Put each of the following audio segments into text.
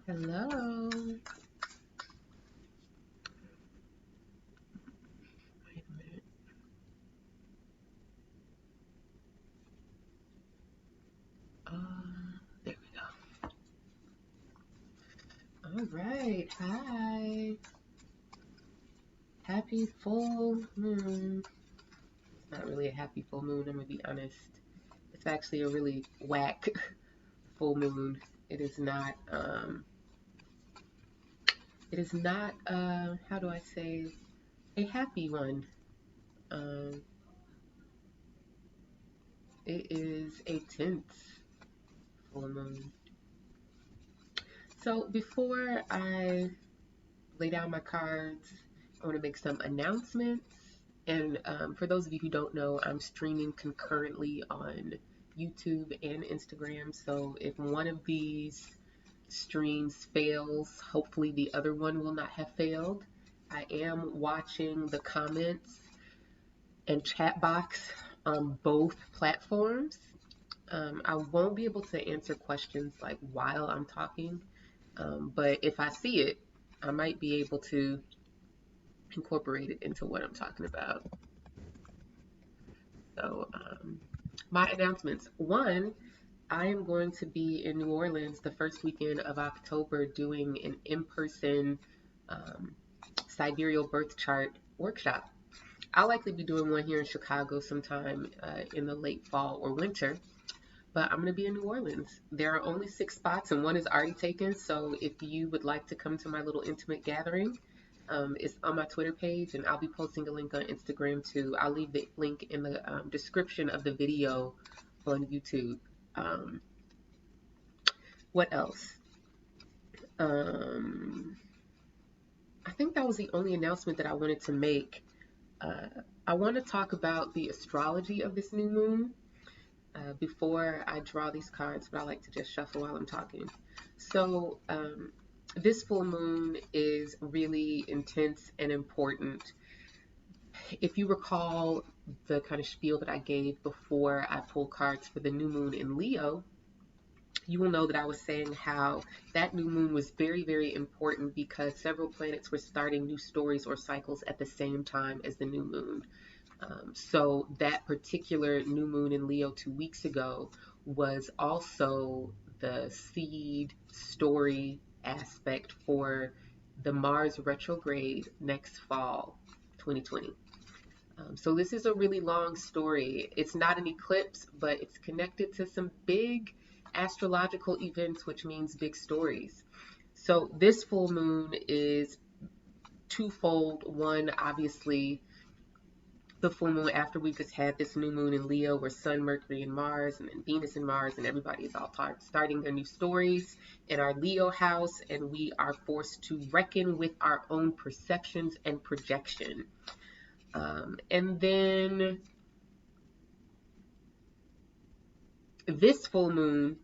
Hello. Wait a minute. There we go. All right. Hi. Happy full moon. It's not really a happy full moon, I'm gonna be honest. It's actually a really whack full moon. It is not how do I say, a happy one. Um it is a tense full moon. So before I lay down my cards, I want to make some announcements. And for those of you who don't know, I'm streaming concurrently on YouTube and Instagram. So if one of these streams fails, hopefully the other one will not have failed. I am watching the comments and chat box on both platforms. I won't be able to answer questions like while I'm talking, but if I see it, I might be able to incorporate it into what I'm talking about. So, my announcements. One, I am going to be in New Orleans the first weekend of October doing an in-person sidereal birth chart workshop. I'll likely be doing one here in Chicago sometime in the late fall or winter, but I'm going to be in New Orleans. There are only 6 spots and one is already taken. So if you would like to come to my little intimate gathering, it's on my Twitter page, and I'll be posting a link on Instagram too. I'll leave the link in the description of the video on YouTube. Um, what else? Um, I think that was the only announcement that I wanted to make. Uh, I want to talk about the astrology of this new moon before I draw these cards, but I like to just shuffle while I'm talking. So, this full moon is really intense and important. If you recall the kind of spiel that I gave before I pulled cards for the new moon in Leo, you will know that I was saying how that new moon was very, very important because several planets were starting new stories or cycles at the same time as the new moon. So that particular new moon in Leo 2 weeks ago was also the seed story aspect for the Mars retrograde next fall, 2020. So this is a really long story. It's not an eclipse, but it's connected to some big astrological events, which means big stories. So this full moon is twofold. One, obviously, the full moon after we just had this new moon in Leo where Sun, Mercury, and Mars, and then Venus and Mars, and everybody is all starting their new stories in our Leo house, and we are forced to reckon with our own perceptions and projection. And then this full moon,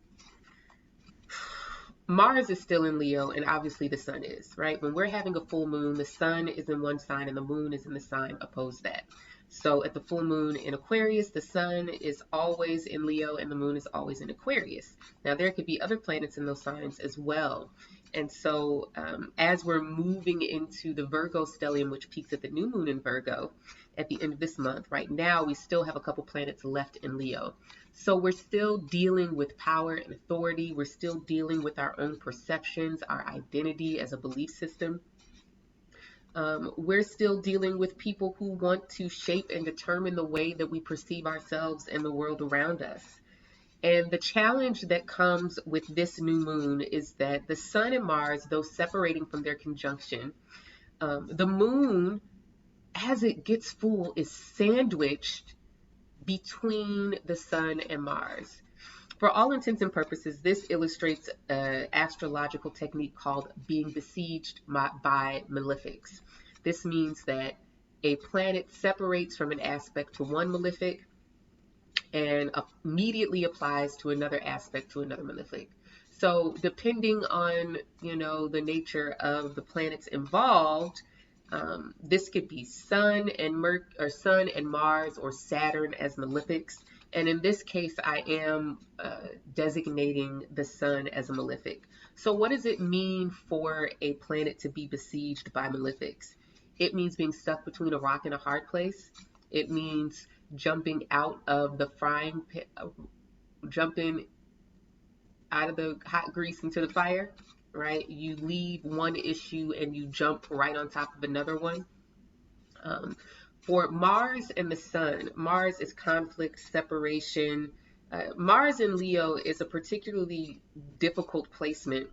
Mars is still in Leo, and obviously the sun is, right? When we're having a full moon, the sun is in one sign and the moon is in the sign opposed that. So at the full moon in Aquarius, the sun is always in Leo and the moon is always in Aquarius. Now, there could be other planets in those signs as well. And so as we're moving into the Virgo stellium, which peaks at the new moon in Virgo at the end of this month, right now we still have a couple planets left in Leo. So we're still dealing with power and authority. We're still dealing with our own perceptions, our identity as a belief system. We're still dealing with people who want to shape and determine the way that we perceive ourselves and the world around us. And the challenge that comes with this new moon is that the sun and Mars, though separating from their conjunction, the moon, as it gets full, is sandwiched between the sun and Mars. For all intents and purposes, this illustrates an astrological technique called being besieged by malefics. This means that a planet separates from an aspect to one malefic and immediately applies to another aspect to another malefic. So depending on, the nature of the planets involved, this could be Sun and Sun and Mars or Saturn as malefics. And in this case, I am designating the sun as a malefic. So, what does it mean for a planet to be besieged by malefics? It means being stuck between a rock and a hard place. It means jumping out of the frying pan, jumping out of the hot grease into the fire, right? You leave one issue and you jump right on top of another one. Um, for Mars and the Sun, Mars is conflict, separation. Mars in Leo is a particularly difficult placement.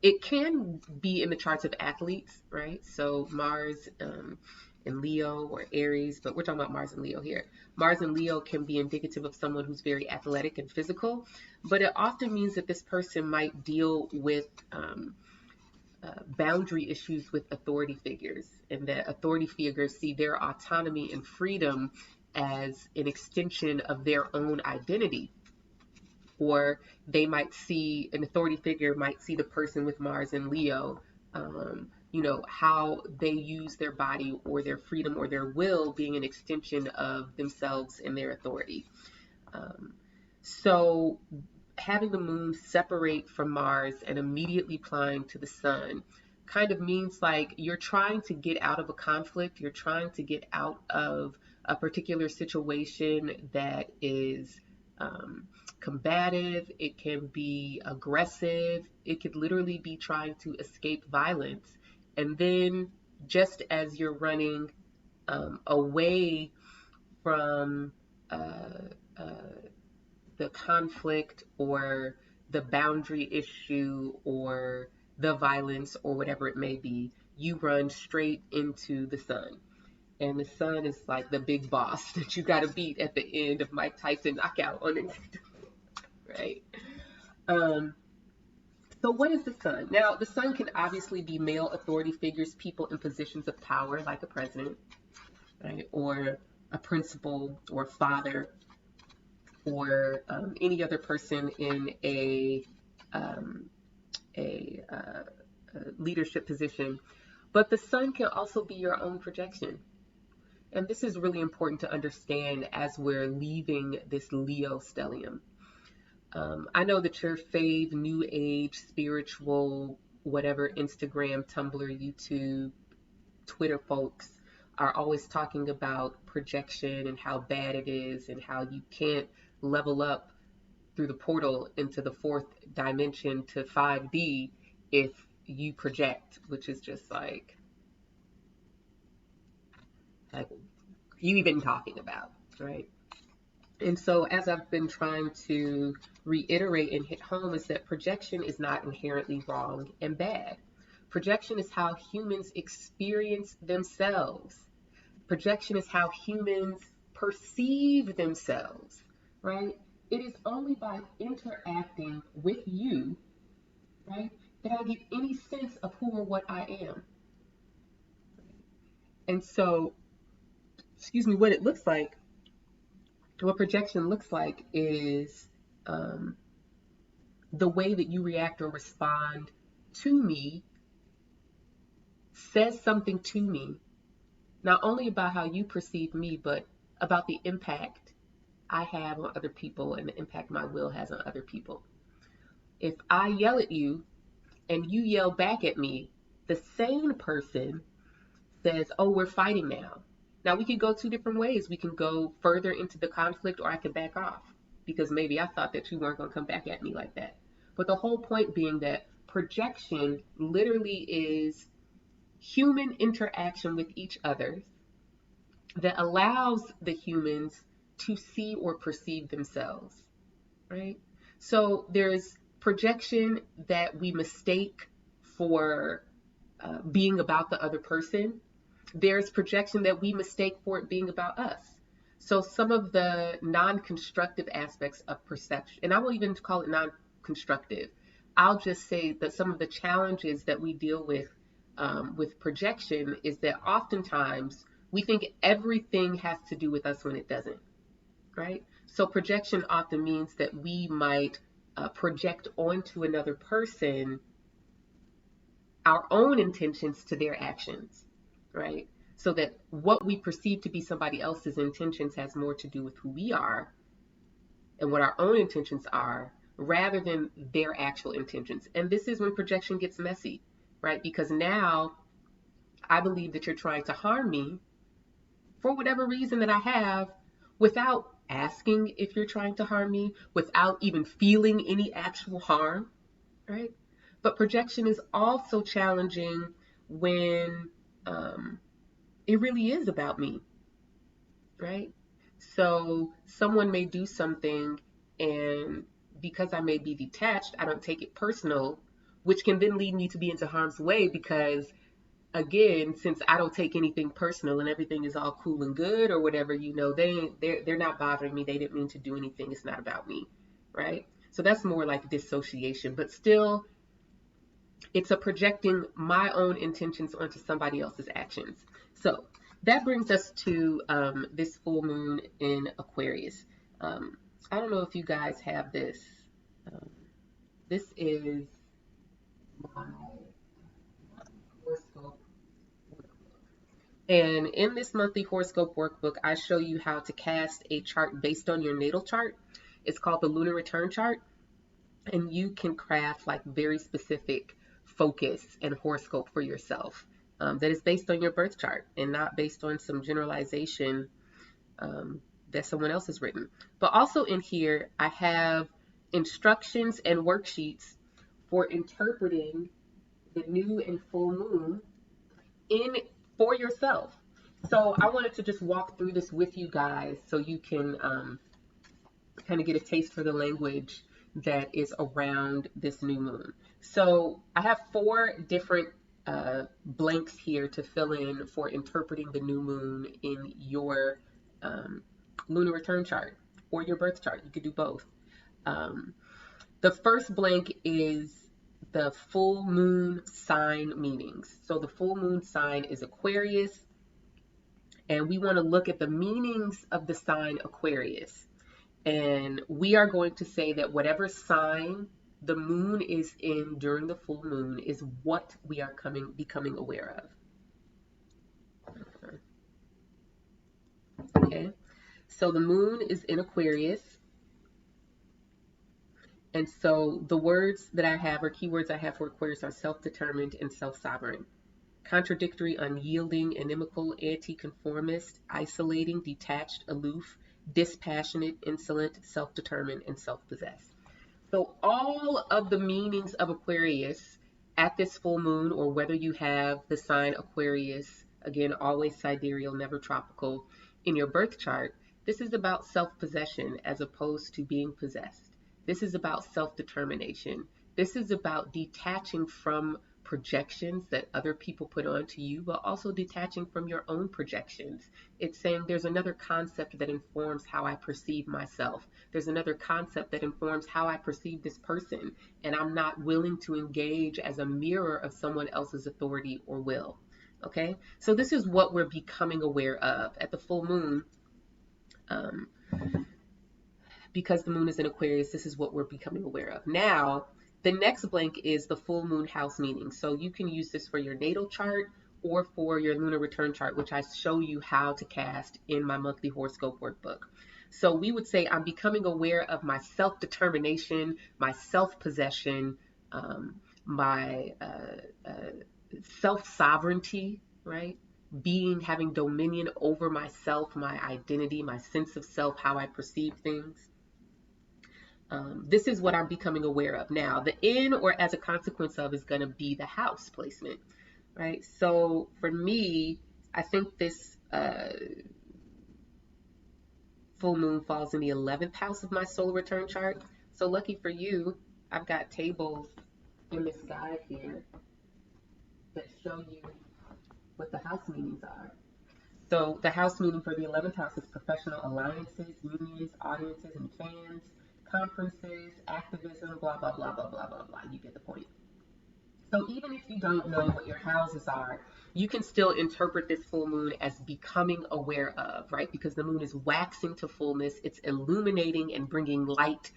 It can be in the charts of athletes, right? So Mars in Leo or Aries, but we're talking about Mars and Leo here. Mars and Leo can be indicative of someone who's very athletic and physical, but it often means that this person might deal with boundary issues with authority figures, and that authority figures see their autonomy and freedom as an extension of their own identity. Or they might see, an authority figure might see the person with Mars and Leo, how they use their body or their freedom or their will being an extension of themselves and their authority. So having the moon separate from Mars and immediately plying to the sun kind of means like you're trying to get out of a conflict, you're trying to get out of a particular situation that is combative, it can be aggressive, it could literally be trying to escape violence. And then just as you're running away from the conflict or the boundary issue or the violence or whatever it may be, you run straight into the sun. And the sun is like the big boss that you got to beat at the end of Mike Tyson knockout on it, right? So what is the sun? Now, the sun can obviously be male authority figures, people in positions of power, like a president, right? Or a principal or father, or any other person in um, a leadership position. But the sun can also be your own projection. And this is really important to understand as we're leaving this Leo stellium. I know that your fave new age, spiritual, whatever, Instagram, Tumblr, YouTube, Twitter folks are always talking about projection and how bad it is and how you can't level up through the portal into the fourth dimension to 5D if you project, which is just like you even talking about, right? And so as I've been trying to reiterate and hit home is that projection is not inherently wrong and bad. Projection is how humans experience themselves. Projection is how humans perceive themselves, right? It is only by interacting with you, right, that I get any sense of who or what I am. And so, what it looks like, what projection looks like is the way that you react or respond to me says something to me, not only about how you perceive me, but about the impact I have on other people and the impact my will has on other people. If I yell at you and you yell back at me, the sane person says, oh, we're fighting now. Now we can go two different ways. We can go further into the conflict, or I can back off because maybe I thought that you weren't going to come back at me like that. But the whole point being that projection literally is human interaction with each other that allows the humans to see or perceive themselves, right? So there's projection that we mistake for being about the other person. There's projection that we mistake for it being about us. So some of the non-constructive aspects of perception, and I won't even call it non-constructive, I'll just say that some of the challenges that we deal with projection is that oftentimes we think everything has to do with us when it doesn't, right? So projection often means that we might project onto another person our own intentions to their actions, right? So that what we perceive to be somebody else's intentions has more to do with who we are and what our own intentions are rather than their actual intentions. And this is when projection gets messy, right? Because now I believe that you're trying to harm me for whatever reason that I have without asking if you're trying to harm me, without even feeling any actual harm, right? But projection is also challenging when it really is about me, right? So someone may do something, and because I may be detached, I don't take it personal, which can then lead me to be into harm's way because, again, since I don't take anything personal and everything is all cool and good or whatever, they're not bothering me. They didn't mean to do anything. It's not about me, right? So that's more like dissociation, but still, it's a projecting my own intentions onto somebody else's actions. So that brings us to this full moon in Aquarius. I don't know if you guys have this. Um, this is my horoscope. And in this monthly horoscope workbook, I show you how to cast a chart based on your natal chart. It's called the lunar return chart. And you can craft like very specific focus and horoscope for yourself that is based on your birth chart and not based on some generalization that someone else has written. But also in here, I have instructions and worksheets for interpreting the new and full moon in for yourself. So I wanted to just walk through this with you guys so you can kind of get a taste for the language that is around this new moon. So I have 4 different blanks here to fill in for interpreting the new moon in your lunar return chart or your birth chart. You could do both. The first blank is the full moon sign meanings. So the full moon sign is Aquarius, and we want to look at the meanings of the sign Aquarius. And we are going to say that whatever sign the moon is in during the full moon is what we are becoming aware of. Okay, so the moon is in Aquarius. And so the words that I have, or keywords I have for Aquarius, are self-determined and self-sovereign. Contradictory, unyielding, inimical, anti-conformist, isolating, detached, aloof, dispassionate, insolent, self-determined, and self-possessed. So all of the meanings of Aquarius at this full moon, or whether you have the sign Aquarius, again, always sidereal, never tropical, in your birth chart, this is about self-possession as opposed to being possessed. This is about self-determination. This is about detaching from projections that other people put onto you, but also detaching from your own projections. It's saying there's another concept that informs how I perceive myself. There's another concept that informs how I perceive this person, and I'm not willing to engage as a mirror of someone else's authority or will. Okay, so this is what we're becoming aware of at the full moon. Because the moon is in Aquarius, this is what we're becoming aware of. Now, the next blank is the full moon house meaning. So you can use this for your natal chart or for your lunar return chart, which I show you how to cast in my monthly horoscope workbook. So we would say I'm becoming aware of my self-determination, my self-possession, my self-sovereignty, right? Having dominion over myself, my identity, my sense of self, how I perceive things. This is what I'm becoming aware of. Now, the in or as a consequence of is going to be the house placement, right? So for me, I think this full moon falls in the 11th house of my solar return chart. So lucky for you, I've got tables in this guide here that show you what the house meanings are. So the house meaning for the 11th house is professional alliances, unions, audiences, and fans, conferences, activism, blah, blah, blah, blah, blah, blah, blah. You get the point. So even if you don't know what your houses are, you can still interpret this full moon as becoming aware of, right? Because the moon is waxing to fullness. It's illuminating and bringing light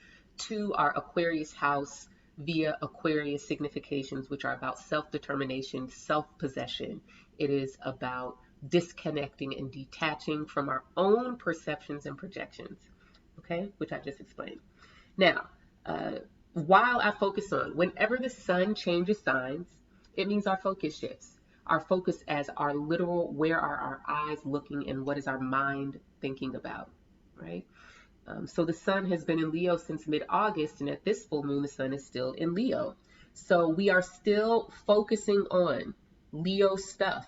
to our Aquarius house via Aquarius significations, which are about self-determination, self-possession. It is about disconnecting and detaching from our own perceptions and projections. okay, which I just explained. Now, uh, while I focus on, whenever the sun changes signs, it means our focus shifts. Our focus as our literal, where are our eyes looking and what is our mind thinking about, right? So the sun has been in Leo since mid-August, and at this full moon, the sun is still in Leo. So we are still focusing on Leo stuff,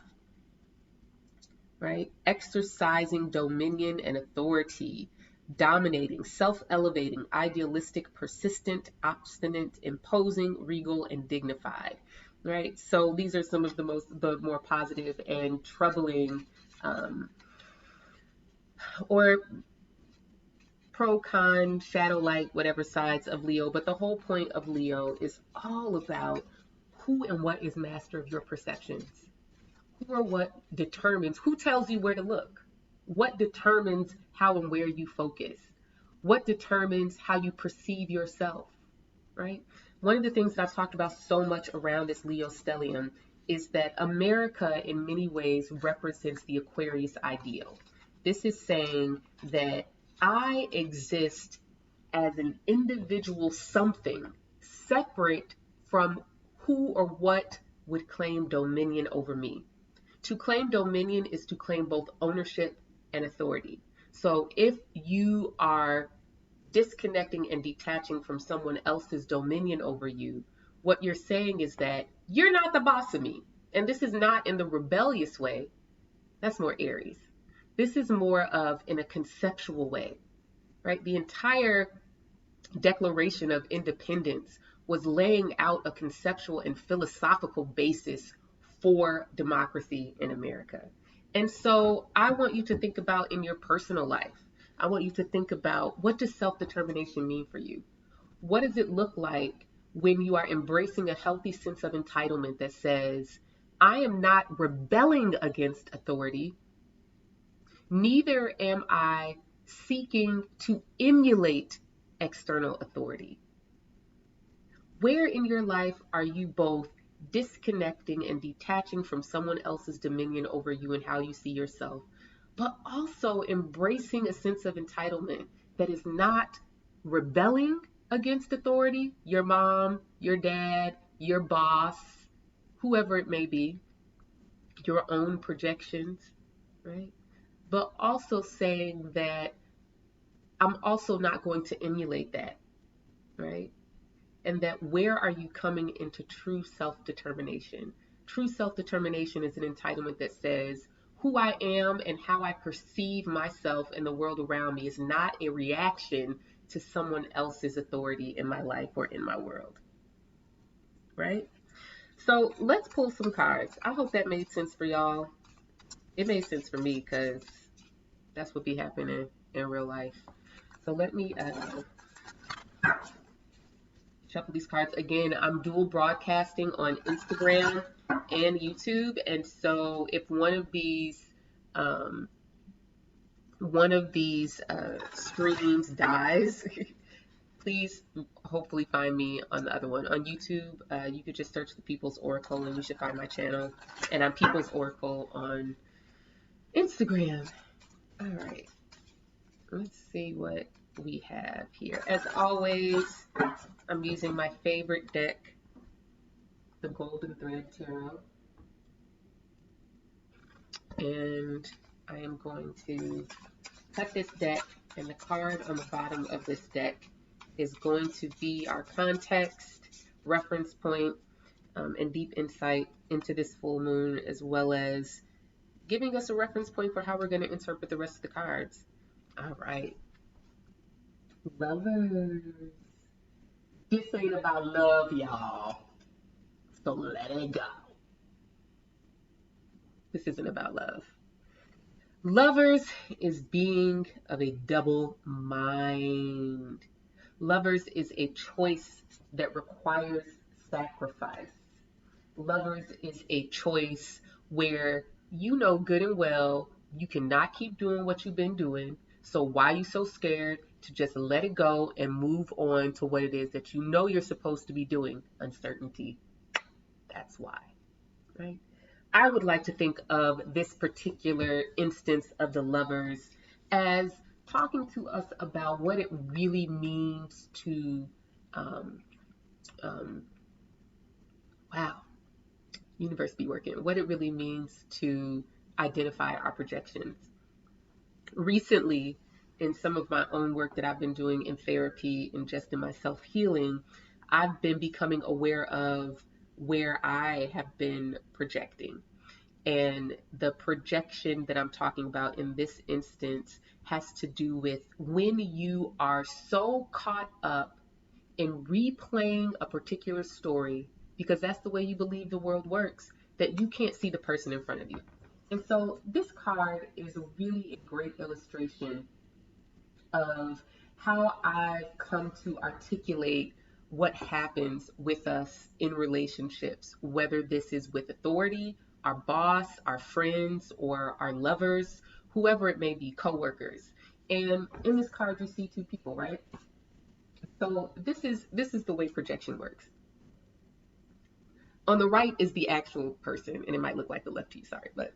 right? Exercising dominion and authority, dominating, self-elevating, idealistic, persistent, obstinate, imposing, regal, and dignified, right? So these are some of the more positive and troubling, or pro, con, shadow, light, whatever sides of Leo. But the whole point of Leo is all about who and what is master of your perceptions. Who or what determines, who tells you where to look? What determines how and where you focus? What determines how you perceive yourself, right? One of the things that I've talked about so much around this Leo stellium is that America in many ways represents the Aquarius ideal. This is saying that I exist as an individual something separate from who or what would claim dominion over me. To claim dominion is to claim both ownership and authority. So if you are disconnecting and detaching from someone else's dominion over you, what you're saying is that you're not the boss of me. And this is not in the rebellious way. That's more Aries. This is more of in a conceptual way, right? The entire Declaration of Independence was laying out a conceptual and philosophical basis for democracy in America. And so I want you to think about in your personal life, I want you to think about, what does self-determination mean for you? What does it look like when you are embracing a healthy sense of entitlement that says, I am not rebelling against authority, neither am I seeking to emulate external authority? Where in your life are you both disconnecting and detaching from someone else's dominion over you and how you see yourself, but also embracing a sense of entitlement that is not rebelling against authority, your mom, your dad, your boss, whoever it may be, your own projections, right? But also saying that I'm also not going to emulate that, right? And that where are you coming into true self-determination? True self-determination is an entitlement that says who I am and how I perceive myself and the world around me is not a reaction to someone else's authority in my life or in my world, right? So let's pull some cards. I hope that made sense for y'all. It made sense for me because that's what be happening in real life. So let me shuffle these cards. Again, I'm dual broadcasting on Instagram and YouTube, and so if one of these streams dies, please hopefully find me on the other one. On YouTube, you could just search the People's Oracle and you should find my channel. And I'm People's Oracle on Instagram. All right, let's see what we have here. As always, I'm using my favorite deck, the Golden Thread Tarot. And I am going to cut this deck, and the card on the bottom of this deck is going to be our context, reference point, and deep insight into this full moon, as well as giving us a reference point for how we're going to interpret the rest of the cards. All right. Lovers. This ain't about love, y'all. So let it go. This isn't about love. Lovers is being of a double mind. Lovers is a choice that requires sacrifice. Lovers is a choice where you know good and well you cannot keep doing what you've been doing. So why are you so scared to just let it go and move on to what it is that you know you're supposed to be doing? Uncertainty. That's why, right? I would like to think of this particular instance of the lovers as talking to us about what it really means to, um, um, wow, universe be working, what it really means to identify our projections. Recently, in some of my own work that I've been doing in therapy and just in my self healing, I've been becoming aware of where I have been projecting. And the projection that I'm talking about in this instance has to do with when you are so caught up in replaying a particular story, because that's the way you believe the world works, that you can't see the person in front of you. And so this card is really a great illustration of how I've come to articulate what happens with us in relationships, whether this is with authority, our boss, our friends, or our lovers, whoever it may be, coworkers. And in this card, you see two people, right? So this is the way projection works. On the right is the actual person, and it might look like the left to you, sorry, but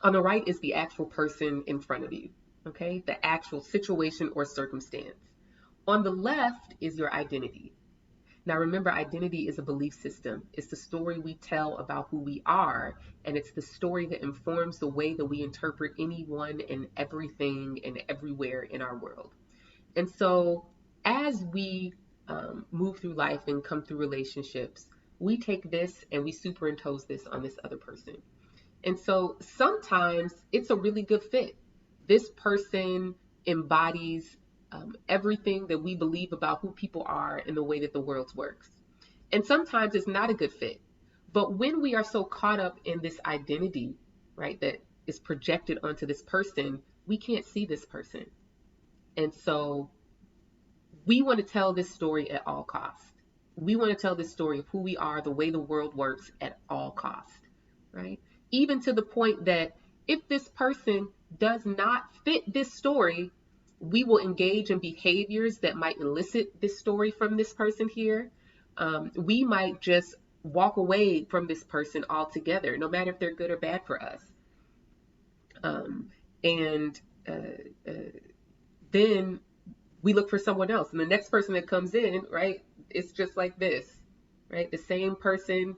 on the right is the actual person in front of you, okay? The actual situation or circumstance. On the left is your identity. Now remember, identity is a belief system. It's the story we tell about who we are, and it's the story that informs the way that we interpret anyone and everything and everywhere in our world. And so as we move through life and come through relationships, we take this and we superimpose this on this other person. And so sometimes it's a really good fit. This person embodies everything that we believe about who people are and the way that the world works. And sometimes it's not a good fit. But when we are so caught up in this identity, right, that is projected onto this person, we can't see this person. And so we want to tell this story at all costs. We want to tell this story of who we are, the way the world works at all costs, right? Even to the point that if this person does not fit this story, we will engage in behaviors that might elicit this story from this person here. We might just walk away from this person altogether, no matter if they're good or bad for us. And then we look for someone else. And the next person that comes in, right, it's just like this, right? The same person,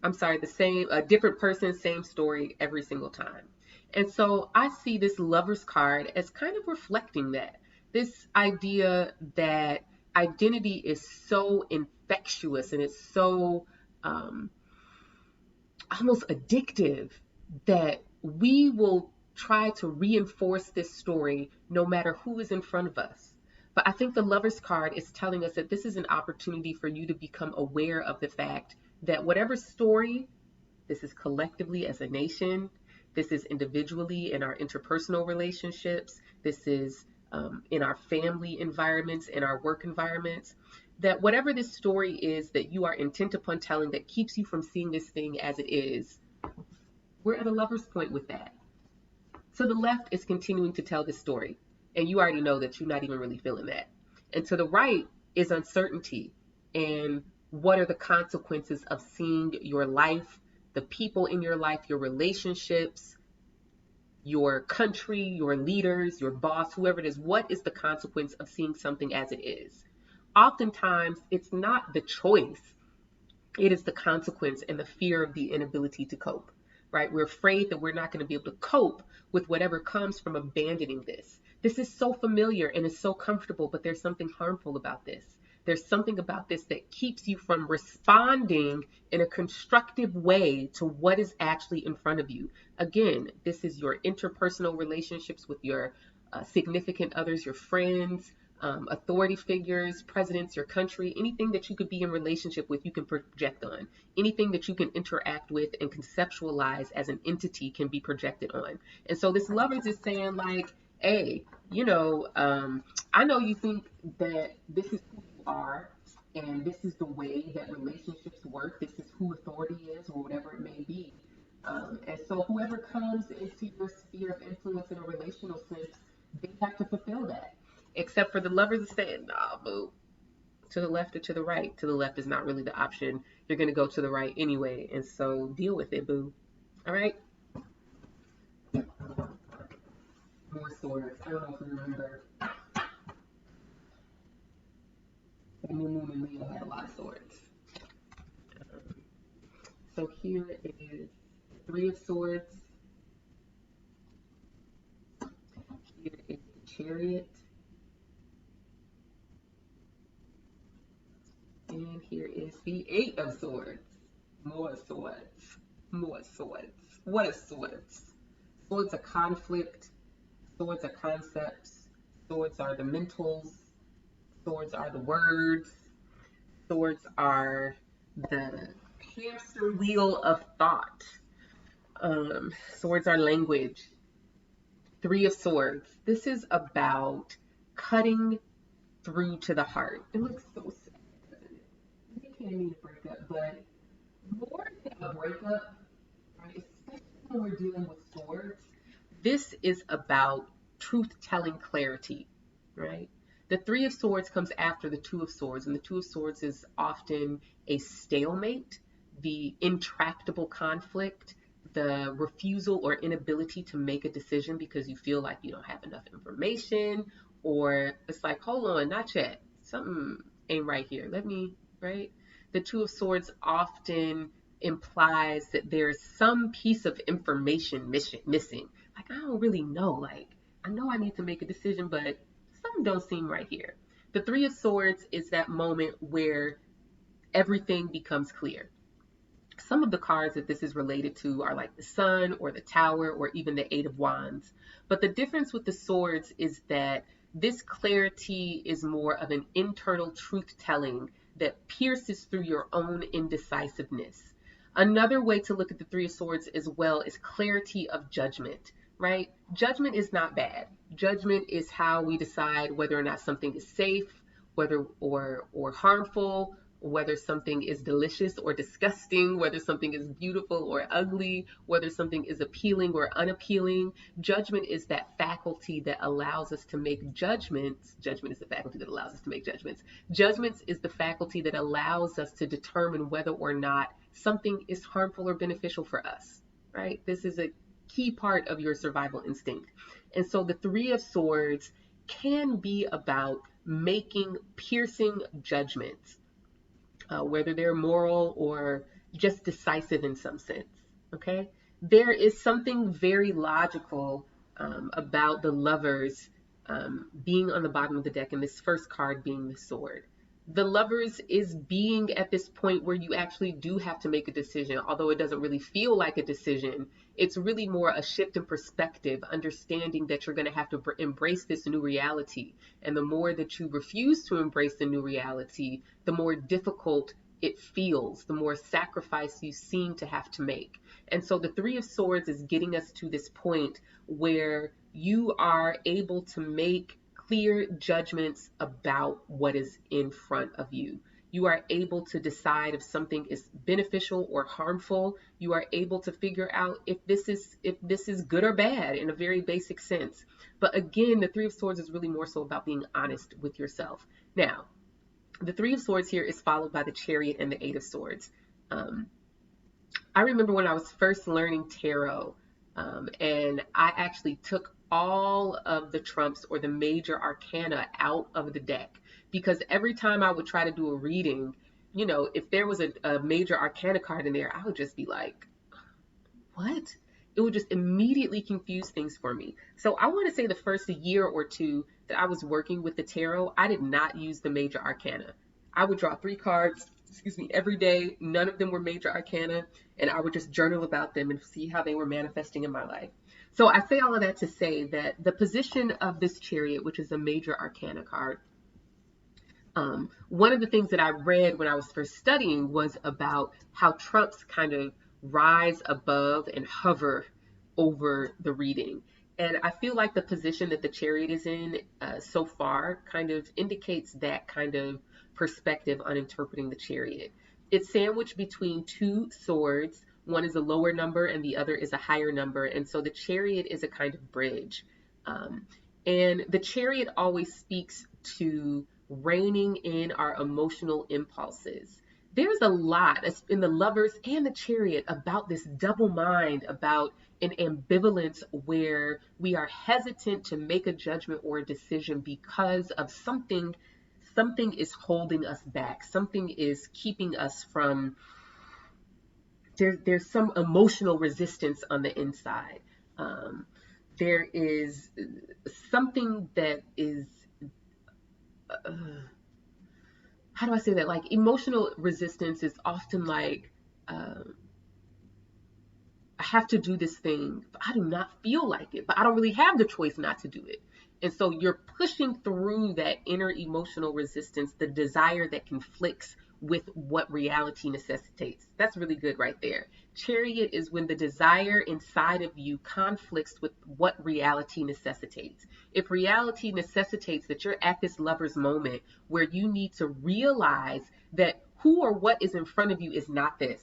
I'm sorry, the same, a different person, same story every single time. And so I see this lover's card as kind of reflecting that. This idea that identity is so infectious and it's so almost addictive that we will try to reinforce this story no matter who is in front of us. But I think the lover's card is telling us that this is an opportunity for you to become aware of the fact that whatever story, this is collectively as a nation, this is individually in our interpersonal relationships, this is in our family environments, in our work environments, that whatever this story is that you are intent upon telling that keeps you from seeing this thing as it is, we're at a lover's point with that. To the left is continuing to tell this story, and you already know that you're not even really feeling that. And to the right is uncertainty and what are the consequences of seeing your life, the people in your life, your relationships, your country, your leaders, your boss, whoever it is. What is the consequence of seeing something as it is? Oftentimes, it's not the choice. It is the consequence and the fear of the inability to cope, right? We're afraid that we're not going to be able to cope with whatever comes from abandoning this. This is so familiar and is so comfortable, but there's something harmful about this. There's something about this that keeps you from responding in a constructive way to what is actually in front of you. Again, this is your interpersonal relationships with your significant others, your friends, authority figures, presidents, your country, anything that you could be in relationship with, you can project on. Anything that you can interact with and conceptualize as an entity can be projected on. And so this lovers is saying like, hey, I know you think that this is who you are and this is the way that relationships work. This is who authority is or whatever it may be. And so whoever comes into your sphere of influence in a relational sense, they have to fulfill that. Except for the lovers are saying, nah, boo, to the left or to the right. To the left is not really the option. You're going to go to the right anyway. And so deal with it, boo. All right. More swords. I don't know if you remember, the new moon in Leo had a lot of swords. Um, so here is Three of Swords. Here is the Chariot. And here is the Eight of Swords. More swords. More swords. What is swords? Swords are conflict. Swords are concepts. Swords are the mentals. Swords are the words. Swords are the hamster wheel of thought. Swords are language. Three of Swords. This is about cutting through to the heart. It looks so sad, doesn't it? You can't mean to break up, but more than a breakup, right? Especially when we're dealing with swords, this is about truth-telling clarity, right? The Three of Swords comes after the Two of Swords, and the Two of Swords is often a stalemate, the intractable conflict, the refusal or inability to make a decision because you feel like you don't have enough information, or it's like, hold on, not yet. Something ain't right here. Let me, right? The Two of Swords often implies that there's some piece of information missing. Like, I don't really know. Like, I know I need to make a decision, but something don't seem right here. The Three of Swords is that moment where everything becomes clear. Some of the cards that this is related to are like the Sun or the Tower or even the Eight of Wands. But the difference with the swords is that this clarity is more of an internal truth telling that pierces through your own indecisiveness. Another way to look at the Three of Swords as well is clarity of judgment, right? Judgment is not bad. Judgment is how we decide whether or not something is safe, whether or harmful, whether something is delicious or disgusting, whether something is beautiful or ugly, whether something is appealing or unappealing. Judgment is that faculty that allows us to make judgments. Judgment is the faculty that allows us to make judgments. Judgments is the faculty that allows us to determine whether or not something is harmful or beneficial for us, right? This is a key part of your survival instinct. And so the Three of Swords can be about making piercing judgments, whether they're moral or just decisive in some sense. Okay, there is something very logical about the Lovers being on the bottom of the deck and this first card being the Sword. The Lovers is being at this point where you actually do have to make a decision, although it doesn't really feel like a decision. It's really more a shift in perspective, understanding that you're going to have to embrace this new reality. And the more that you refuse to embrace the new reality, the more difficult it feels, the more sacrifice you seem to have to make. And so the Three of Swords is getting us to this point where you are able to make clear judgments about what is in front of you. You are able to decide if something is beneficial or harmful. You are able to figure out if this is good or bad in a very basic sense. But again, the Three of Swords is really more so about being honest with yourself. Now, the Three of Swords here is followed by the Chariot and the Eight of Swords. I remember when I was first learning tarot, and I actually took all of the trumps or the major arcana out of the deck, because every time I would try to do a reading, you know, if there was a major arcana card in there, I would just be like, what? It would just immediately confuse things for me. So I want to say the first year or two that I was working with the tarot, I did not use the major arcana. I would draw 3 cards, every day. None of them were major arcana, and I would just journal about them and see how they were manifesting in my life. So I say all of that to say that the position of this Chariot, which is a major arcana card, one of the things that I read when I was first studying was about how trumps kind of rise above and hover over the reading. And I feel like the position that the Chariot is in so far kind of indicates that kind of perspective on interpreting the Chariot. It's sandwiched between 2 swords. One is a lower number and the other is a higher number. And so the Chariot is a kind of bridge. And the Chariot always speaks to reining in our emotional impulses. there's a lot in the Lovers and the Chariot about this double mind, about an ambivalence where we are hesitant to make a judgment or a decision because of something is holding us back, something is keeping us from, there's some emotional resistance on the inside. um, there is something that is, uh, how do I say that, like emotional resistance is often like, um, I have to do this thing, but I do not feel like it, but I don't really have the choice not to do it. And so you're pushing through that inner emotional resistance, the desire that conflicts with what reality necessitates. That's really good right there. Chariot is when the desire inside of you conflicts with what reality necessitates. If reality necessitates that you're at this lover's moment where you need to realize that who or what is in front of you is not this,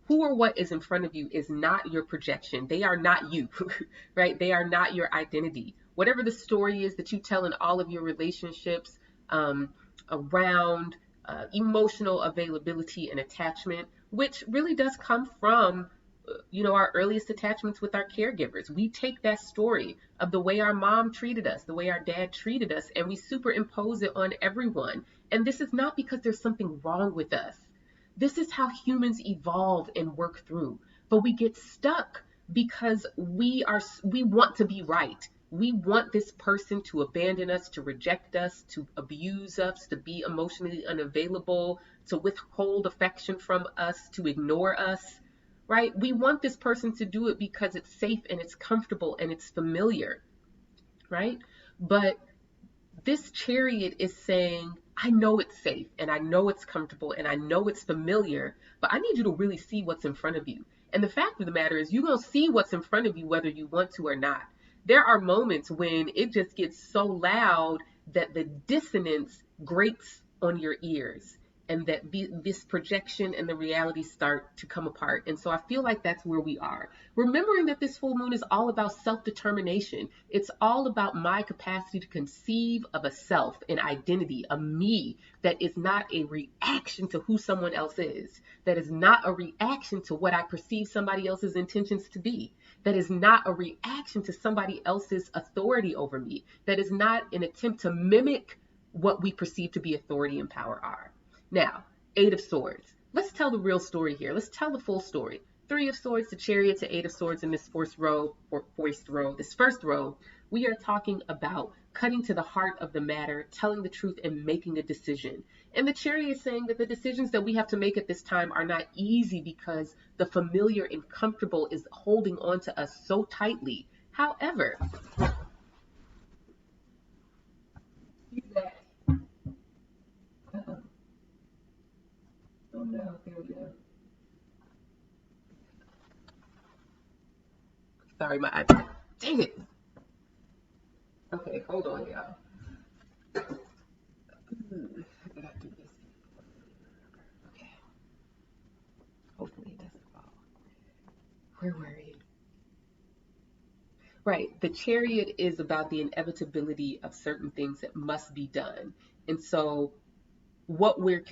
who or what is in front of you is not your projection. They are not you, right? They are not your identity. Whatever the story is that you tell in all of your relationships, around emotional availability and attachment, which really does come from, our earliest attachments with our caregivers. We take that story of the way our mom treated us, the way our dad treated us, and we superimpose it on everyone. And this is not because there's something wrong with us. This is how humans evolve and work through. But we get stuck because we want to be right. We want this person to abandon us, to reject us, to abuse us, to be emotionally unavailable, to withhold affection from us, to ignore us, right? We want this person to do it because it's safe and it's comfortable and it's familiar, right? But this Chariot is saying, I know it's safe and I know it's comfortable and I know it's familiar, but I need you to really see what's in front of you. And the fact of the matter is, you're going to see what's in front of you whether you want to or not. There are moments when it just gets so loud that the dissonance grates on your ears, and that this projection and the reality start to come apart. And so I feel like that's where we are. Remembering that this full moon is all about self-determination. It's all about my capacity to conceive of a self, an identity, a me that is not a reaction to who someone else is, that is not a reaction to what I perceive somebody else's intentions to be, that is not a reaction to somebody else's authority over me, that is not an attempt to mimic what we perceive to be authority and power are. Now, Eight of Swords. Let's tell the real story here. Let's tell the full story. Three of Swords, the Chariot to Eight of Swords in this fourth row, this first row, we are talking about cutting to the heart of the matter, telling the truth, and making a decision. And the Chariot is saying that the decisions that we have to make at this time are not easy because the familiar and comfortable is holding on to us so tightly. However, that, oh no, there we go. Sorry, my iPad. Dang it. Okay, hold on, y'all. I gotta do this. Okay, hopefully it doesn't fall. Where were you? Right. The Chariot is about the inevitability of certain things that must be done. And so what we're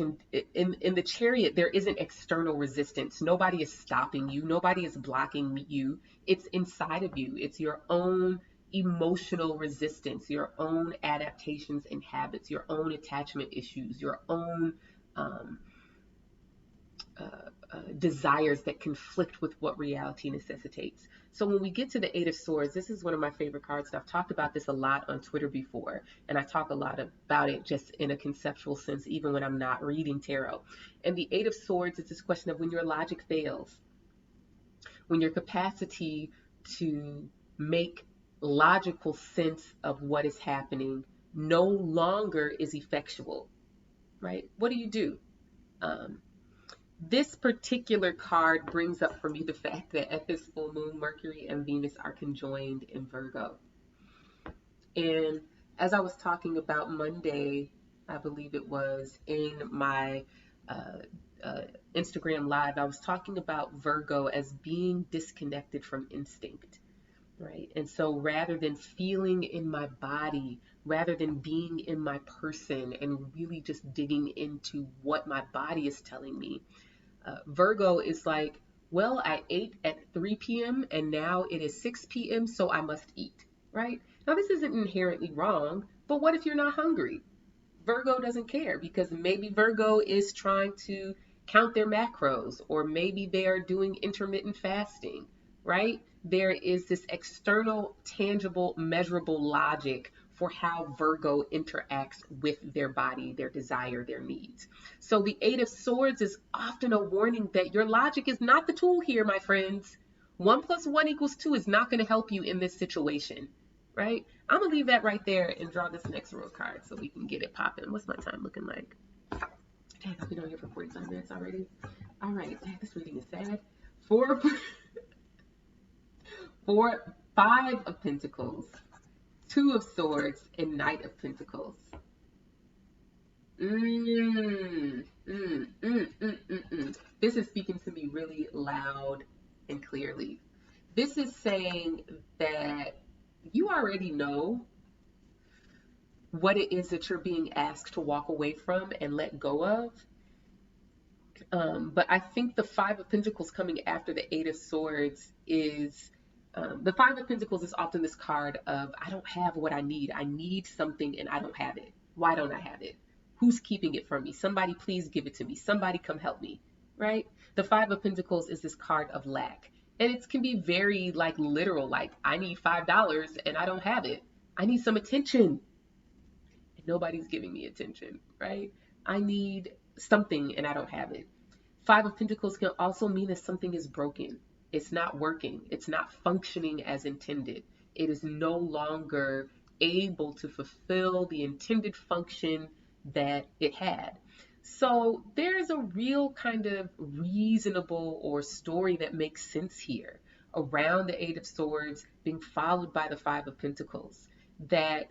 in the Chariot, there isn't external resistance. Nobody is stopping you. Nobody is blocking you. It's inside of you. It's your own emotional resistance, your own adaptations and habits, your own attachment issues, your own um, desires that conflict with what reality necessitates. So when we get to the Eight of Swords, this is one of my favorite cards. I've talked about this a lot on Twitter before, and I talk a lot about it just in a conceptual sense, even when I'm not reading tarot. And the Eight of Swords is this question of when your logic fails, when your capacity to make logical sense of what is happening no longer is effectual, right? What do? Um, this particular card brings up for me the fact that at this full moon, Mercury and Venus are conjoined in Virgo. And as I was talking about Monday, I believe it was, in my uh, uh, Instagram live, I was talking about Virgo as being disconnected from instinct, right? And so rather than feeling in my body rather than being in my person and really just digging into what my body is telling me. Virgo is like, well, I ate at 3 p.m. and now it is 6 p.m., so I must eat, right? Now, this isn't inherently wrong, but what if you're not hungry? Virgo doesn't care because maybe Virgo is trying to count their macros, or maybe they are doing intermittent fasting, right? There is this external, tangible, measurable logic for how Virgo interacts with their body, their desire, their needs. So the Eight of Swords is often a warning that your logic is not the tool here, my friends. 1 + 1 = 2 is not going to help you in this situation, right? I'm gonna leave that right there and draw this next row card so we can get it popping. What's my time looking like? Dang, I've been on here for 45 minutes already. All right, dang, this reading is sad. Four, four, 5 of Pentacles, 2 of Swords, and Knight of Pentacles. This is speaking to me really loud and clearly. This is saying that you already know what it is that you're being asked to walk away from and let go of. But I think the 5 of Pentacles coming after the 8 of Swords is, the 5 of Pentacles is often this card of, I don't have what I need. I need something and I don't have it. Why don't I have it? Who's keeping it from me? Somebody please give it to me. Somebody come help me, right? The 5 of Pentacles is this card of lack. And it can be very like literal, like I need $5 and I don't have it. I need some attention. Nobody's giving me attention, right? I need something and I don't have it. 5 of Pentacles can also mean that something is broken. It's not working. It's not functioning as intended. It is no longer able to fulfill the intended function that it had. So there's a real kind of reasonable or story that makes sense here around the 8 of Swords being followed by the 5 of Pentacles, that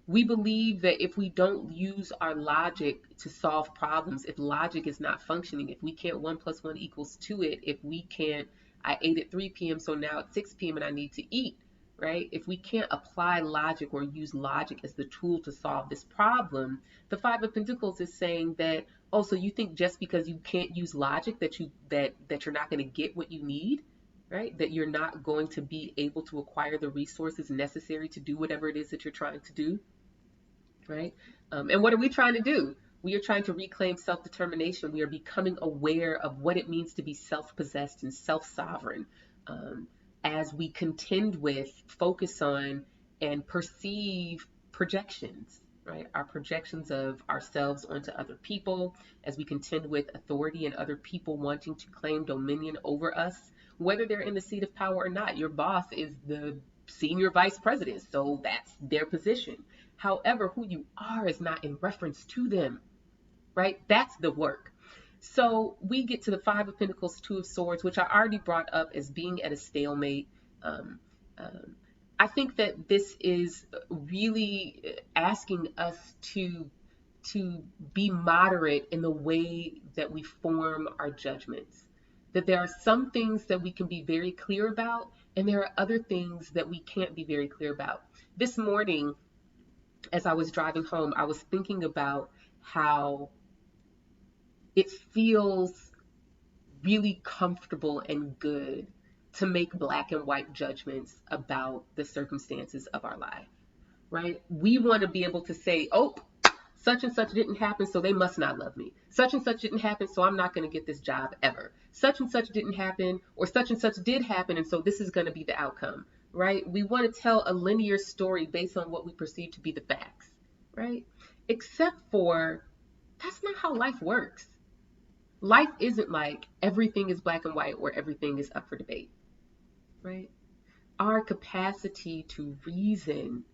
we believe that if we don't use our logic to solve problems, if logic is not functioning, if we can't 1 + 1 = 2 it, if we can't, I ate at 3 p.m., so now it's 6 p.m. and I need to eat, right? If we can't apply logic or use logic as the tool to solve this problem, the 5 of Pentacles is saying that, oh, so you think just because you can't use logic that you're not going to get what you need, right? That you're not going to be able to acquire the resources necessary to do whatever it is that you're trying to do, right? And what are we trying to do? We are trying to reclaim self-determination. We are becoming aware of what it means to be self-possessed and self-sovereign, as we contend with, focus on, and perceive projections, right? Our projections of ourselves onto other people, as we contend with authority and other people wanting to claim dominion over us, whether they're in the seat of power or not. Your boss is the senior vice president, so that's their position. However, who you are is not in reference to them, right? That's the work. So we get to the 5 of Pentacles, 2 of Swords, which I already brought up as being at a stalemate. Um, I think that this is really asking us to be moderate in the way that we form our judgments. That there are some things that we can be very clear about, and there are other things that we can't be very clear about. This morning, as I was driving home, I was thinking about how it feels really comfortable and good to make black and white judgments about the circumstances of our life, right? We want to be able to say, oh, such and such didn't happen, so they must not love me. Such and such didn't happen, so I'm not going to get this job ever. Such and such didn't happen, or such and such did happen, and so this is going to be the outcome, right? We want to tell a linear story based on what we perceive to be the facts, right? Except for that's not how life works. Life isn't like everything is black and white or everything is up for debate, right? Our capacity to reason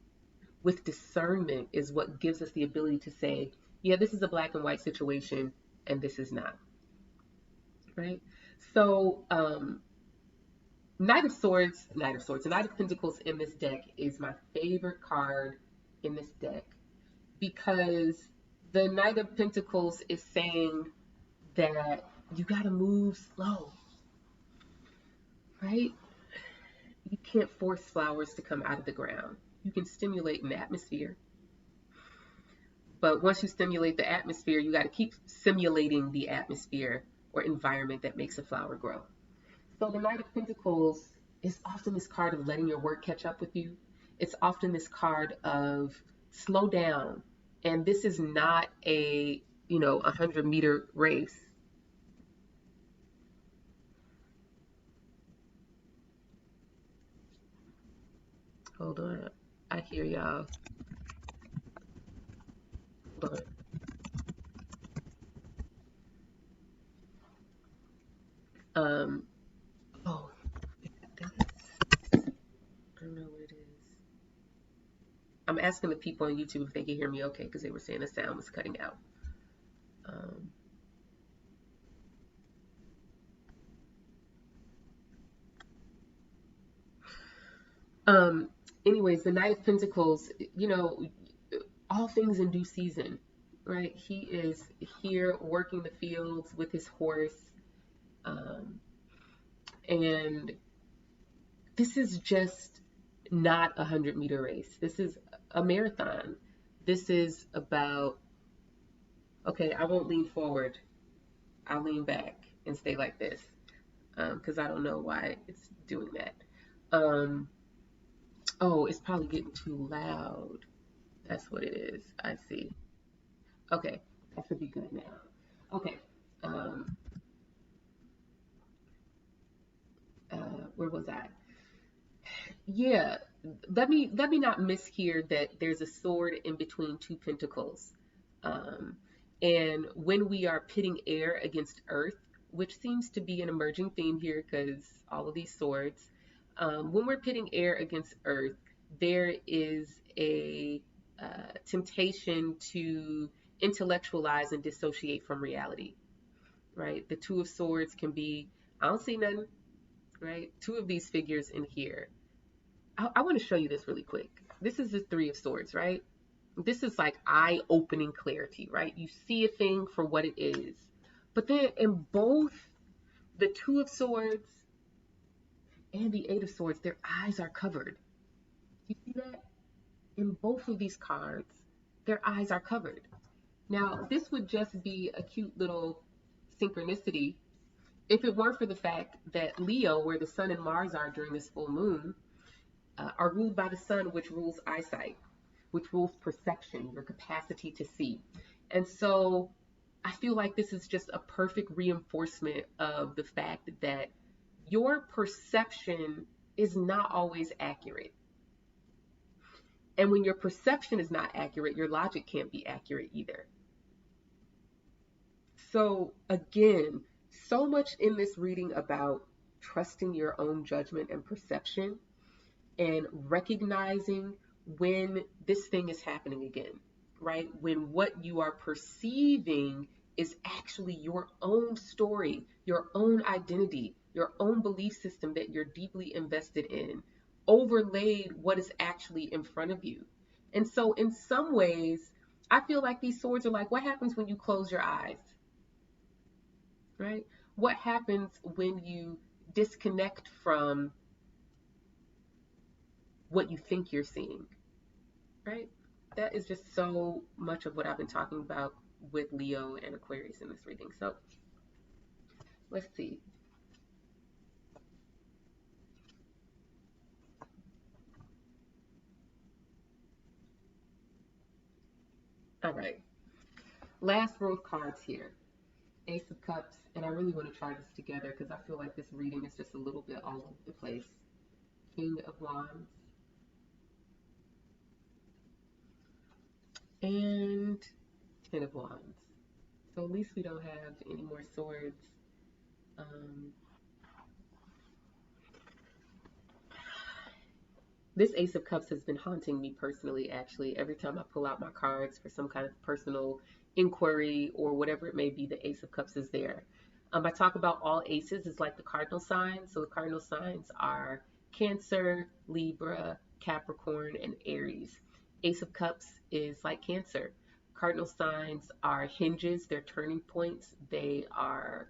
with discernment is what gives us the ability to say, yeah, this is a black and white situation and this is not, right? So Knight of Pentacles in this deck is my favorite card in this deck, because the Knight of Pentacles is saying that you got to move slow, right? You can't force flowers to come out of the ground. You can stimulate an atmosphere, But once you stimulate the atmosphere, you got to keep simulating the atmosphere or environment that makes a flower grow. So the Knight of Pentacles is often this card of letting your work catch up with you. It's often this card of slow down. And this is not a, 100-meter race. Hold on. I hear y'all. Hold on. Um, oh, I don't know what it is. I'm asking the people on YouTube if they can hear me okay, because they were saying the sound was cutting out. Um, um, anyways, the Knight of Pentacles, all things in due season, right? He is here working the fields with his horse. Um, and this is just not a 100-meter race. This is a marathon. This is about, okay, I won't lean forward. I'll lean back and stay like this because I don't know why it's doing that. Um, oh, it's probably getting too loud. That's what it is. I see. Okay, that should be good now. Okay. Um, where was I? Yeah, let me not mishear that there's a sword in between two pentacles. Um, and when we are pitting air against earth, which seems to be an emerging theme here because all of these swords, when we're pitting air against earth, there is a temptation to intellectualize and dissociate from reality, right? The Two of Swords can be, I don't see nothing, right? Two of these figures in here. I want to show you this really quick. This is the Three of Swords, right? This is like eye-opening clarity, right? You see a thing for what it is. But then in both the Two of Swords and the Eight of Swords, their eyes are covered. You see that? In both of these cards, their eyes are covered. Now, this would just be a cute little synchronicity if it weren't for the fact that Leo, where the Sun and Mars are during this full moon, are ruled by the Sun, which rules eyesight, which rules perception, your capacity to see. And so I feel like this is just a perfect reinforcement of the fact that your perception is not always accurate. And when your perception is not accurate, your logic can't be accurate either. So again, so much in this reading about trusting your own judgment and perception and recognizing when this thing is happening again, right? When what you are perceiving is actually your own story, your own identity, your own belief system that you're deeply invested in, overlaid what is actually in front of you. And so, in some ways, I feel like these swords are like, what happens when you close your eyes, right? What happens when you disconnect from what you think you're seeing, right? That is just so much of what I've been talking about with Leo and Aquarius in this reading. So let's see. All right. Last row of cards here. Ace of Cups. And I really want to try this together because I feel like this reading is just a little bit all over the place. King of Wands. And Ten of Wands. So at least we don't have any more swords. Um, This Ace of Cups has been haunting me personally, actually. Every time I pull out my cards for some kind of personal inquiry or whatever it may be, the Ace of Cups is there. I talk about all aces as like the cardinal signs. So the cardinal signs are Cancer, Libra, Capricorn, and Aries. Ace of Cups is like Cancer. Cardinal signs are hinges, they're turning points, they are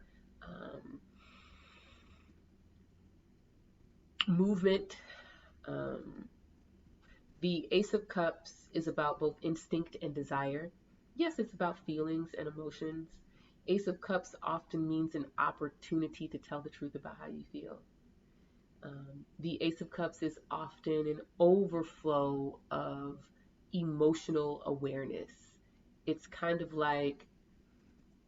movement. Um, the Ace of Cups is about both instinct and desire. Yes, it's about feelings and emotions. Ace of Cups often means an opportunity to tell the truth about how you feel. The Ace of Cups is often an overflow of emotional awareness. It's kind of like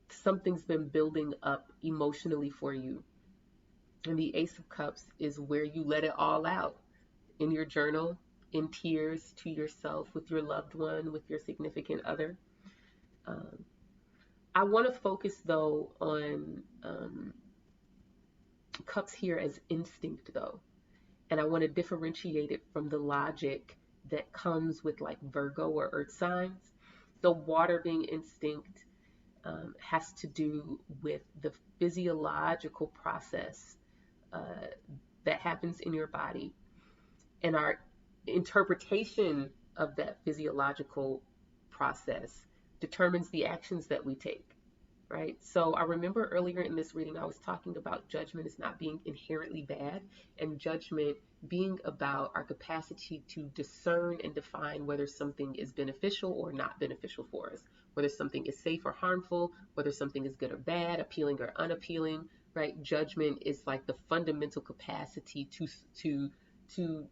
something's been building up emotionally for you. And the Ace of Cups is where you let it all out in your journal, in tears to yourself, with your loved one, with your significant other. Um, I want to focus though on cups here as instinct though. And I want to differentiate it from the logic that comes with like Virgo or earth signs. So, water being instinct has to do with the physiological process uh, that happens in your body, and our interpretation of that physiological process determines the actions that we take, right? So I remember earlier in this reading, I was talking about judgment as not being inherently bad, and judgment being about our capacity to discern and define whether something is beneficial or not beneficial for us, whether something is safe or harmful, whether something is good or bad, appealing or unappealing, right? Judgment is like the fundamental capacity to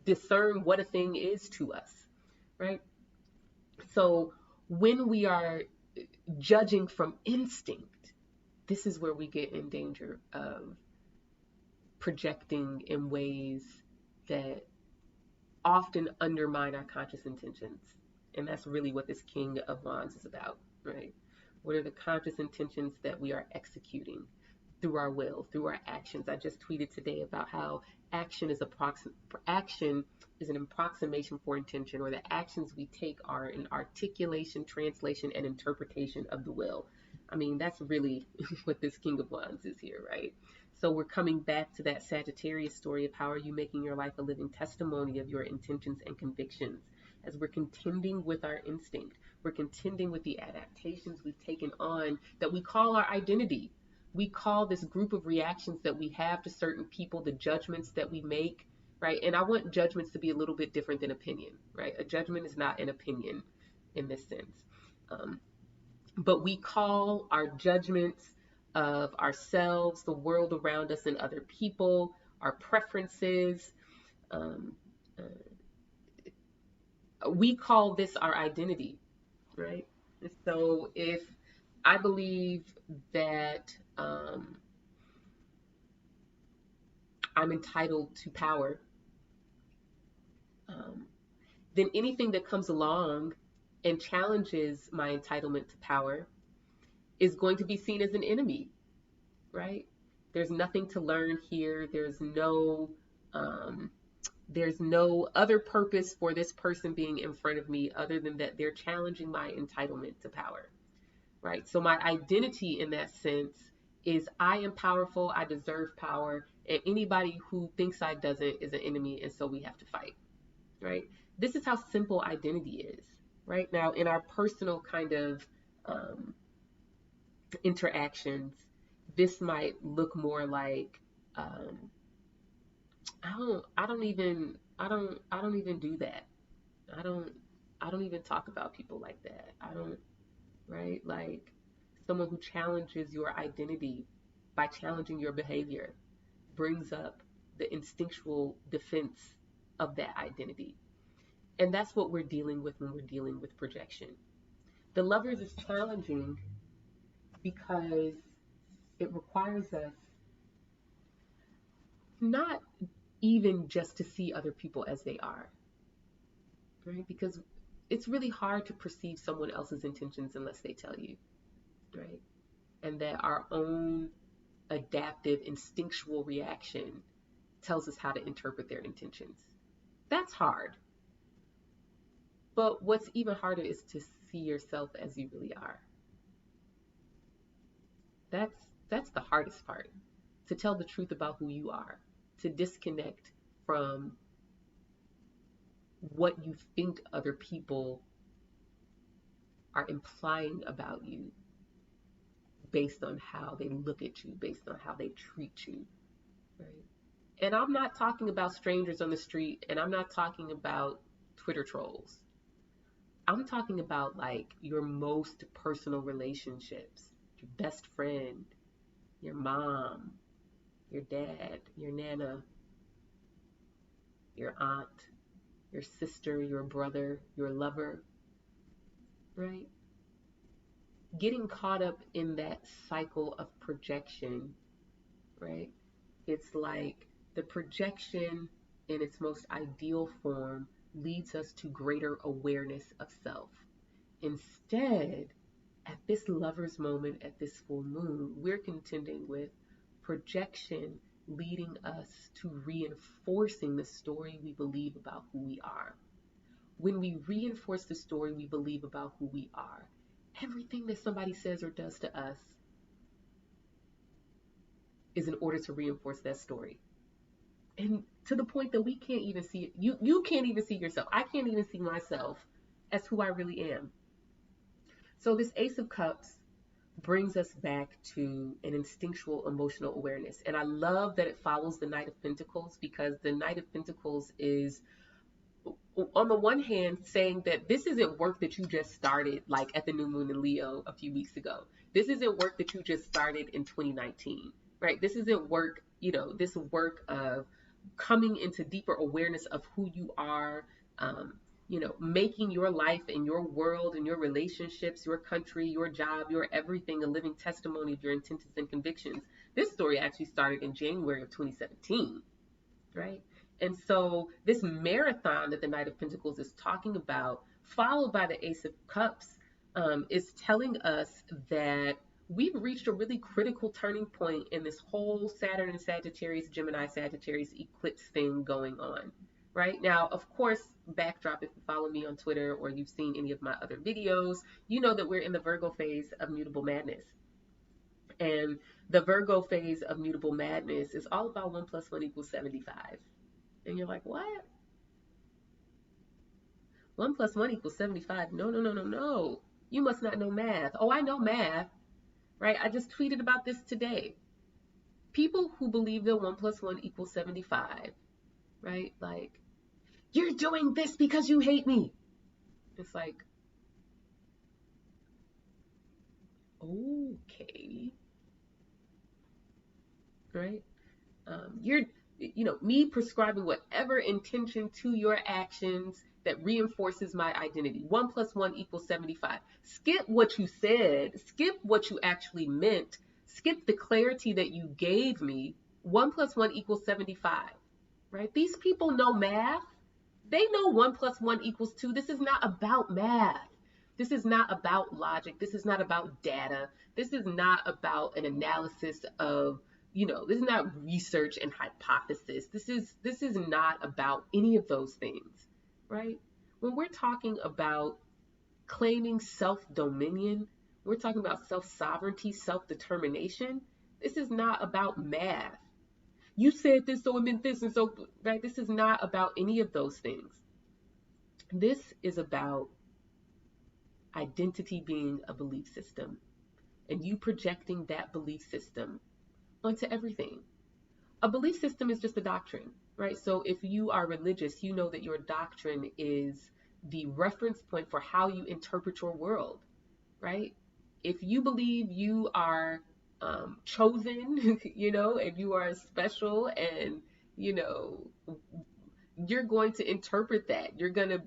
discern what a thing is to us, right? So when we are judging from instinct, this is where we get in danger of projecting in ways that often undermine our conscious intentions. And that's really what this King of Wands is about, right? What are the conscious intentions that we are executing through our will, through our actions? I just tweeted today about how action is an approximation for intention, or the actions we take are an articulation, translation, and interpretation of the will. I mean, that's really what this King of Wands is here, right? So we're coming back to that Sagittarius story of how are you making your life a living testimony of your intentions and convictions. As we're contending with our instinct, we're contending with the adaptations we've taken on that we call our identity. We call this group of reactions that we have to certain people, the judgments that we make, right? And I want judgments to be a little bit different than opinion, right? A judgment is not an opinion in this sense. Um, but we call our judgments of ourselves, the world around us, and other people, our preferences. Um, we call this our identity, right? So if I believe that I'm entitled to power, um, then anything that comes along and challenges my entitlement to power is going to be seen as an enemy, right? There's nothing to learn here. Um, there's no other purpose for this person being in front of me other than that they're challenging my entitlement to power, right? So my identity in that sense is I am powerful, I deserve power, and anybody who thinks I doesn't is an enemy, and so we have to fight, right? This is how simple identity is, right? Now, in our personal kind of um, interactions, this might look more like um, I don't even do that. I don't I don't even talk about people like that. I don't, right? Like someone who challenges your identity by challenging your behavior brings up the instinctual defense of that identity. And that's what we're dealing with when we're dealing with projection. The lovers is challenging because it requires us not even just to see other people as they are, right? Because it's really hard to perceive someone else's intentions unless they tell you, right? And that our own adaptive, instinctual reaction tells us how to interpret their intentions. That's hard. But what's even harder is to see yourself as you really are. That's that's the hardest part. To tell the truth about who you are, to disconnect from what you think other people are implying about you based on how they look at you, based on how they treat you, right? And I'm not talking about strangers on the street, and I'm not talking about Twitter trolls. I'm talking about like your most personal relationships, your best friend, your mom, your dad, your nana, your aunt, your sister, your brother, your lover, right? Getting caught up in that cycle of projection, right? It's like the projection in its most ideal form leads us to greater awareness of self. Instead, at this lover's moment, at this full moon, we're contending with projection leading us to reinforcing the story we believe about who we are. When we reinforce the story we believe about who we are, everything that somebody says or does to us is in order to reinforce that story. And to the point that we can't even see it. You can't even see yourself. I can't even see myself as who I really am. So this Ace of Cups brings us back to an instinctual emotional awareness. And I love that it follows the Knight of Pentacles, because the Knight of Pentacles is, on the one hand, saying that this isn't work that you just started like at the new moon in Leo a few weeks ago. This isn't work that you just started in 2019, right? This isn't work, this work of coming into deeper awareness of who you are, making your life and your world and your relationships, your country, your job, your everything a living testimony of your intentions and convictions. This story actually started in January of 2017, right? And so this marathon that the Knight of Pentacles is talking about, followed by the Ace of Cups, is telling us that we've reached a really critical turning point in this whole Saturn and Sagittarius, Gemini, Sagittarius eclipse thing going on. Right now, of course, backdrop, if you follow me on Twitter or you've seen any of my other videos, you know that we're in the Virgo phase of mutable madness. And the Virgo phase of mutable madness is all about 1 + 1 = 75. And you're like, what? 1 + 1 = 75? No, no, no, no, no. You must not know math. Oh, I know math, right? I just tweeted about this today. People who believe that 1 + 1 = 75, right? Like, you're doing this because you hate me. It's like, okay, right? You're, me prescribing whatever intention to your actions that reinforces my identity. 1 + 1 = 75. Skip what you said, skip what you actually meant, skip the clarity that you gave me. 1 + 1 = 75, right? These people know math. They know 1 + 1 = 2. This is not about math. This is not about logic. This is not about data. This is not about an analysis of, this is not research and hypothesis. This is not about any of those things, right? When we're talking about claiming self-dominion, we're talking about self-sovereignty, self-determination. This is not about math. You said this, so it meant this, and so, right? This is not about any of those things. This is about identity being a belief system, and you projecting that belief system onto everything. A belief system is just a doctrine, right? So if you are religious, you know that your doctrine is the reference point for how you interpret your world, right? If you believe you are chosen, and you are special, and, you're going to interpret that. You're going to,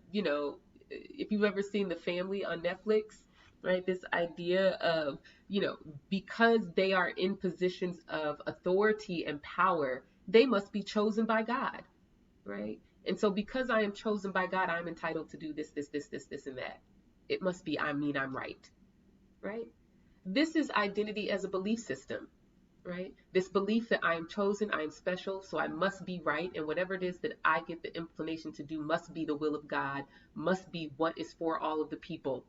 if you've ever seen The Family on Netflix, right? This idea of, because they are in positions of authority and power, they must be chosen by God, right? And so because I am chosen by God, I'm entitled to do this, this, this, this, this, and that. It must be, I'm right, right? This is identity as a belief system, right? This belief that I am chosen, I am special, so I must be right, and whatever it is that I get the inclination to do must be the will of God, must be what is for all of the people.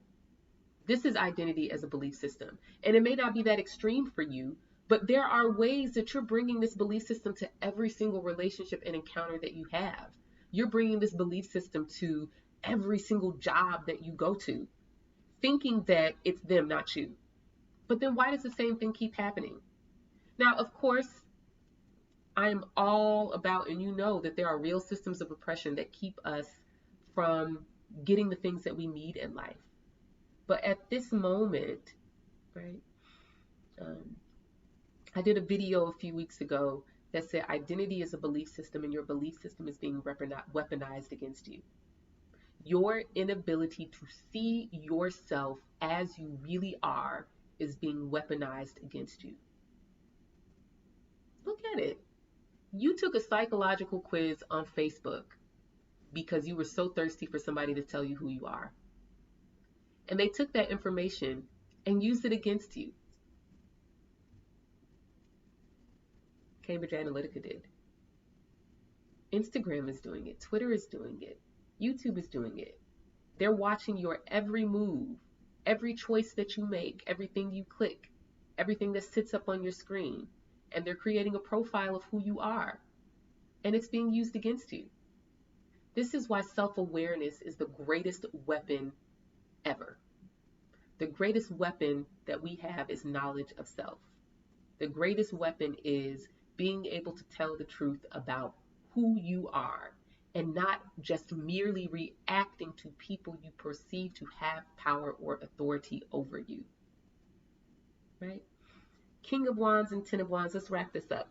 This is identity as a belief system. And it may not be that extreme for you, but there are ways that you're bringing this belief system to every single relationship and encounter that you have. You're bringing this belief system to every single job that you go to, thinking that it's them, not you. But then why does the same thing keep happening? Now, of course, I'm all about, and you know that there are real systems of oppression that keep us from getting the things that we need in life. But at this moment, right, um, I did a video a few weeks ago that said identity is a belief system and your belief system is being weaponized against you. Your inability to see yourself as you really are is being weaponized against you. Look at it. You took a psychological quiz on Facebook because you were so thirsty for somebody to tell you who you are. And they took that information and used it against you. Cambridge Analytica did. Instagram is doing it. Twitter is doing it. YouTube is doing it. They're watching your every move, every choice that you make, everything you click, everything that sits up on your screen. And they're creating a profile of who you are. And it's being used against you. This is why self-awareness is the greatest weapon ever. The greatest weapon that we have is knowledge of self. The greatest weapon is being able to tell the truth about who you are and not just merely reacting to people you perceive to have power or authority over you. Right? King of Wands and Ten of Wands, let's wrap this up.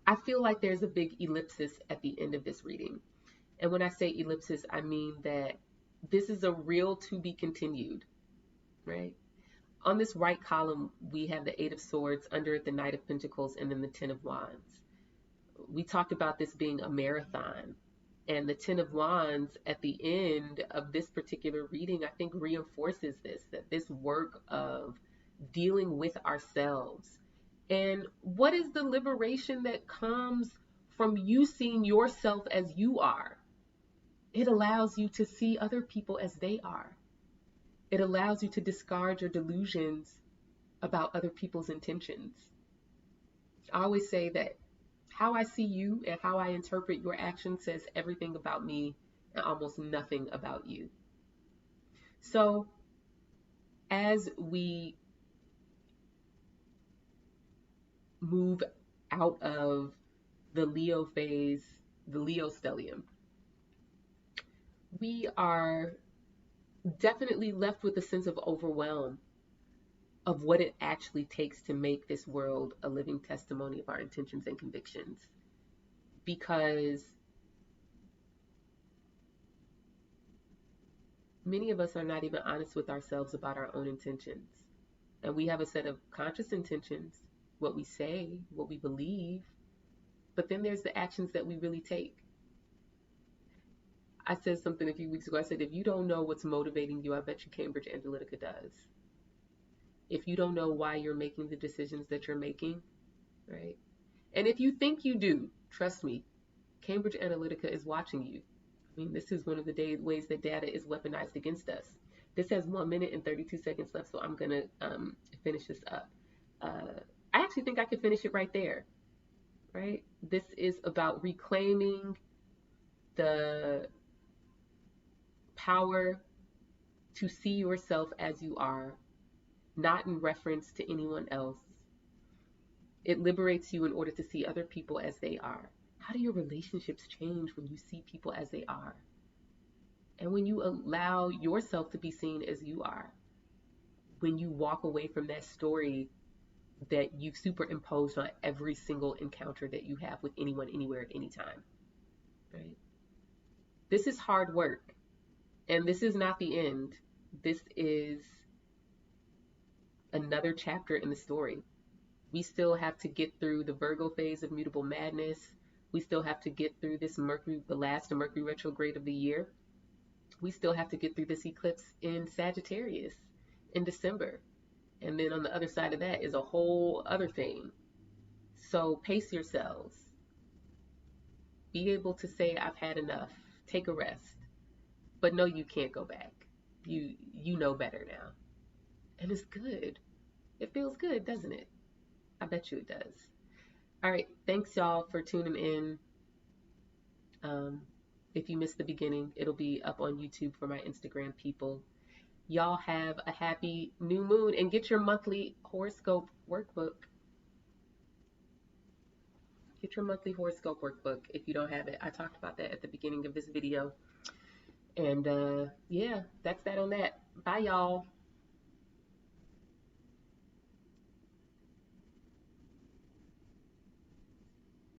I feel like there's a big ellipsis at the end of this reading. And when I say ellipsis, I mean that this is a real to be continued, right? On this right column, we have the Eight of Swords, under it the Knight of Pentacles, and then the Ten of Wands. We talked about this being a marathon. And the Ten of Wands at the end of this particular reading, I think reinforces this, that this work of dealing with ourselves. And what is the liberation that comes from you seeing yourself as you are? It allows you to see other people as they are. It allows you to discard your delusions about other people's intentions. I always say that how I see you and how I interpret your actions says everything about me and almost nothing about you. So as we move out of the Leo phase, the Leo stellium, we are definitely left with a sense of overwhelm of what it actually takes to make this world a living testimony of our intentions and convictions. Because many of us are not even honest with ourselves about our own intentions. And we have a set of conscious intentions, what we say, what we believe, but then there's the actions that we really take. I said something a few weeks ago. I said, if you don't know what's motivating you, I bet you Cambridge Analytica does. If you don't know why you're making the decisions that you're making, right? And if you think you do, trust me, Cambridge Analytica is watching you. I mean, this is one of the ways that data is weaponized against us. This has 1 minute and 32 seconds left, so I'm going to finish this up. I actually think I could finish it right there, right? This is about reclaiming the power to see yourself as you are, not in reference to anyone else. It liberates you in order to see other people as they are. How do your relationships change when you see people as they are? And when you allow yourself to be seen as you are, when you walk away from that story that you've superimposed on every single encounter that you have with anyone, anywhere, at any time, right? This is hard work, and this is not the end. This is another chapter in the story. We still have to get through the Virgo phase of mutable madness. We still have to get through this Mercury, the last Mercury retrograde of the year. We still have to get through this eclipse in Sagittarius in December. And then on the other side of that is a whole other thing. So pace yourselves. Be able to say, I've had enough. Take a rest. But no, you can't go back. You know better now. And it's good. It feels good, doesn't it? I bet you it does. All right. Thanks, y'all, for tuning in. If you missed the beginning, it'll be up on YouTube for my Instagram people. Y'all have a happy new moon and get your monthly horoscope workbook. Get your monthly horoscope workbook if you don't have it. I talked about that at the beginning of this video. And yeah, that's that on that. Bye, y'all.